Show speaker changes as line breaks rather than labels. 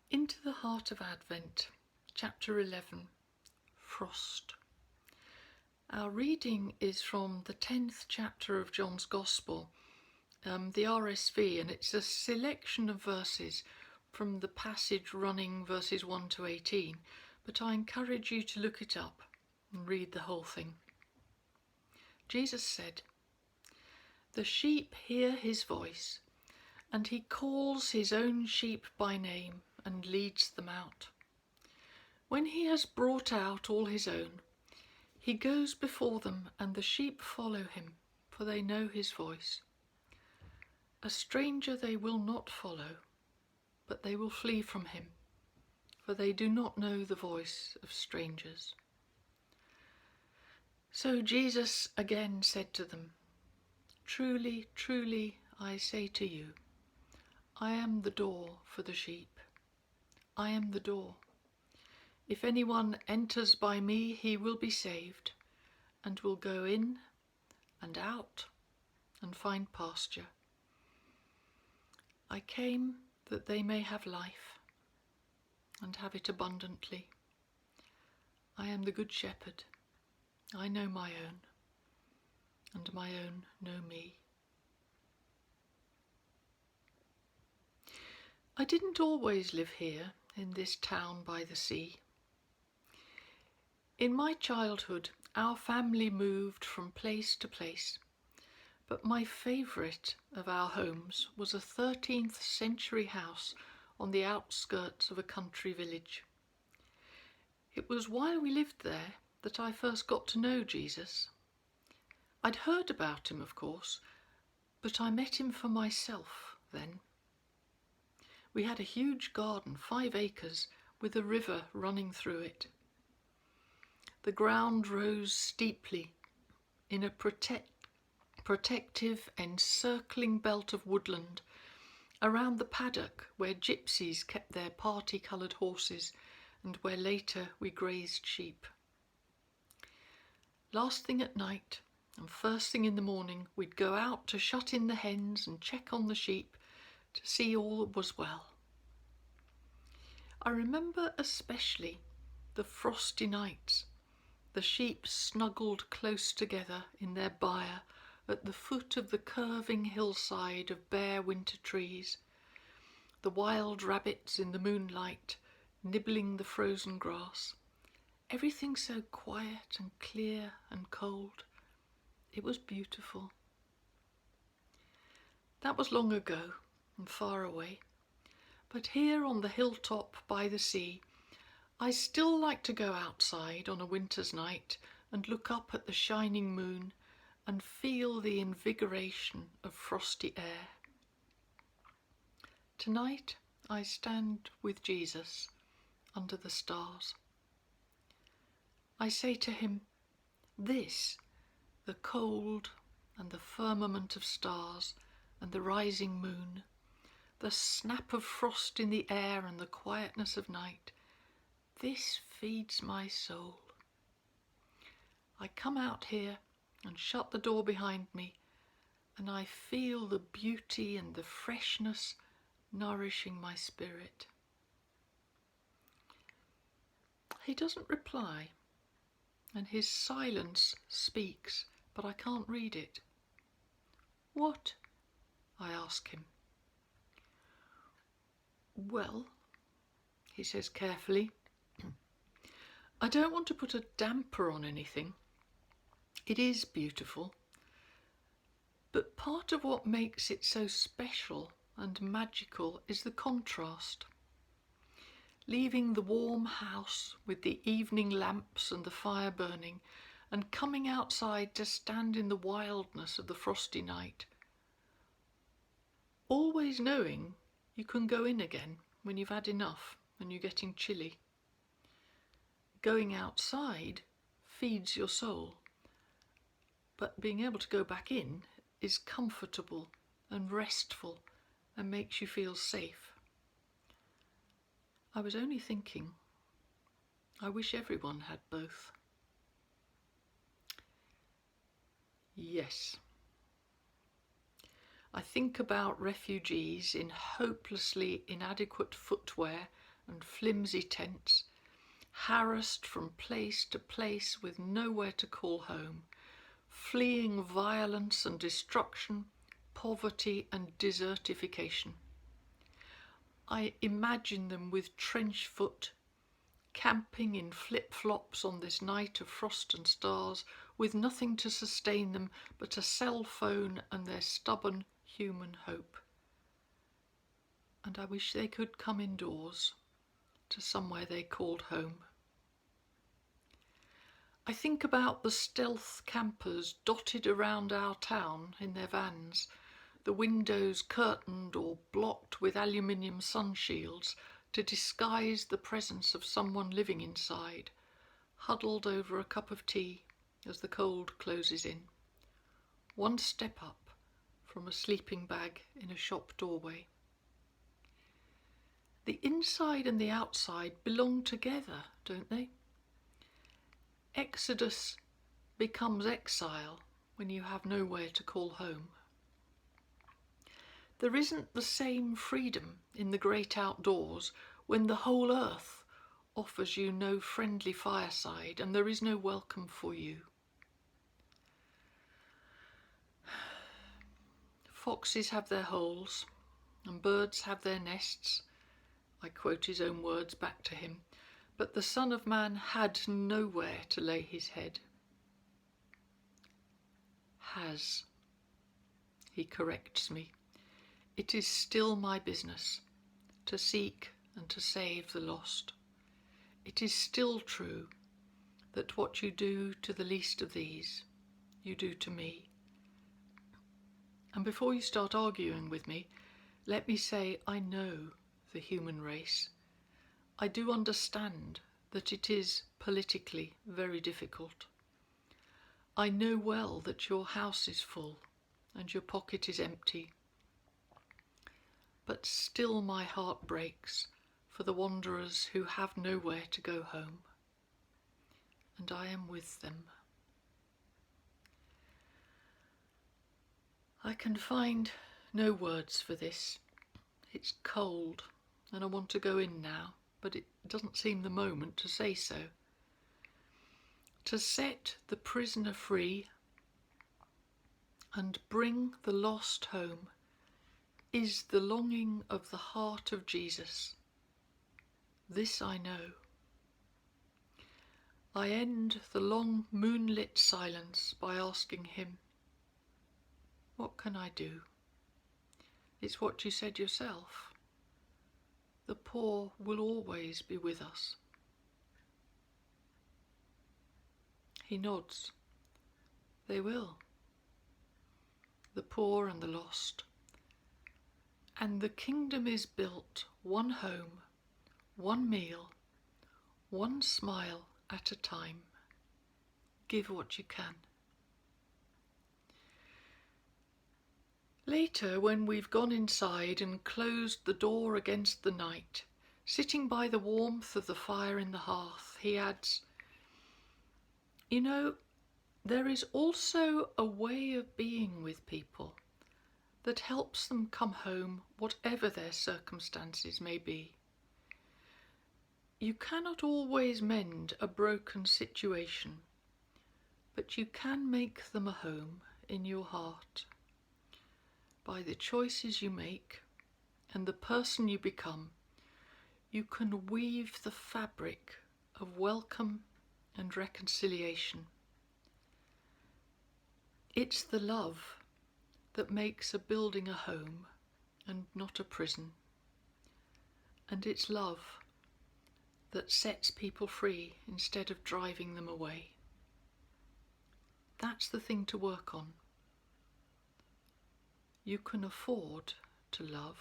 Into the Heart of Advent, Chapter 11, Frost. Our reading is from the 10th chapter of John's Gospel, the RSV, and it's a selection of verses from the passage running verses 1 to 18, but I encourage you to look it up and read the whole thing. Jesus said, "The sheep hear his voice, and he calls his own sheep by name and leads them out. When he has brought out all his own, he goes before them, and the sheep follow him, for they know his voice. A stranger they will not follow, but they will flee from him, for they do not know the voice of strangers." So Jesus again said to them, "Truly, truly, I say to you, I am the door for the sheep. I am the door. If anyone enters by me, he will be saved, and will go in and out and find pasture. I came that they may have life, and have it abundantly. I am the good shepherd. I know my own, and my own know me." I didn't always live here in this town by the sea. In my childhood, our family moved from place to place, but my favourite of our homes was a 13th century house on the outskirts of a country village. It was while we lived there that I first got to know Jesus. I'd heard about him, of course, but I met him for myself then. We had a huge garden, 5 acres, with a river running through it. The ground rose steeply in a protective, encircling belt of woodland around the paddock where gypsies kept their party-coloured horses and where later we grazed sheep. Last thing at night and first thing in the morning, we'd go out to shut in the hens and check on the sheep to see all was well. I remember especially the frosty nights, the sheep snuggled close together in their byre at the foot of the curving hillside of bare winter trees, the wild rabbits in the moonlight nibbling the frozen grass, everything so quiet and clear and cold. It was beautiful. That was long ago and far away, but here on the hilltop by the sea, I still like to go outside on a winter's night and look up at the shining moon and feel the invigoration of frosty air. Tonight I stand with Jesus under the stars. I say to him, "This, the cold and the firmament of stars and the rising moon, the snap of frost in the air and the quietness of night, this feeds my soul. I come out here and shut the door behind me, and I feel the beauty and the freshness nourishing my spirit." He doesn't reply, and his silence speaks, but I can't read it. "What?" I ask him. "Well," he says carefully, "I don't want to put a damper on anything. It is beautiful, but part of what makes it so special and magical is the contrast. Leaving the warm house with the evening lamps and the fire burning, and coming outside to stand in the wildness of the frosty night, always knowing you can go in again when you've had enough and you're getting chilly. Going outside feeds your soul, but being able to go back in is comfortable and restful and makes you feel safe. I was only thinking, I wish everyone had both." Yes. I think about refugees in hopelessly inadequate footwear and flimsy tents, harassed from place to place with nowhere to call home, fleeing violence and destruction, poverty and desertification. I imagine them with trench foot, camping in flip-flops on this night of frost and stars, with nothing to sustain them but a cell phone and their stubborn human hope. And I wish they could come indoors to somewhere they called home. I think about the stealth campers dotted around our town in their vans, the windows curtained or blocked with aluminium sun shields to disguise the presence of someone living inside, huddled over a cup of tea as the cold closes in, one step up from a sleeping bag in a shop doorway. The inside and the outside belong together, don't they? Exodus becomes exile when you have nowhere to call home. There isn't the same freedom in the great outdoors when the whole earth offers you no friendly fireside and there is no welcome for you. Foxes have their holes and birds have their nests. I quote his own words back to him. But the Son of Man had nowhere to lay his head. Has. He corrects me. It is still my business to seek and to save the lost. It is still true that what you do to the least of these, you do to me. And before you start arguing with me, let me say I know the human race. I do understand that it is politically very difficult. I know well that your house is full and your pocket is empty. But still my heart breaks for the wanderers who have nowhere to go home. And I am with them. I can find no words for this. It's cold and I want to go in now, but it doesn't seem the moment to say so. To set the prisoner free and bring the lost home is the longing of the heart of Jesus. This I know. I end the long moonlit silence by asking him, what can I do? It's what you said yourself. The poor will always be with us. He nods. They will. The poor and the lost. And the kingdom is built one home, one meal, one smile at a time. Give what you can. Later, when we've gone inside and closed the door against the night, sitting by the warmth of the fire in the hearth, he adds, you know, there is also a way of being with people that helps them come home, whatever their circumstances may be. You cannot always mend a broken situation, but you can make them a home in your heart. By the choices you make and the person you become, you can weave the fabric of welcome and reconciliation. It's the love that makes a building a home and not a prison. And it's love that sets people free instead of driving them away. That's the thing to work on. You can afford to love.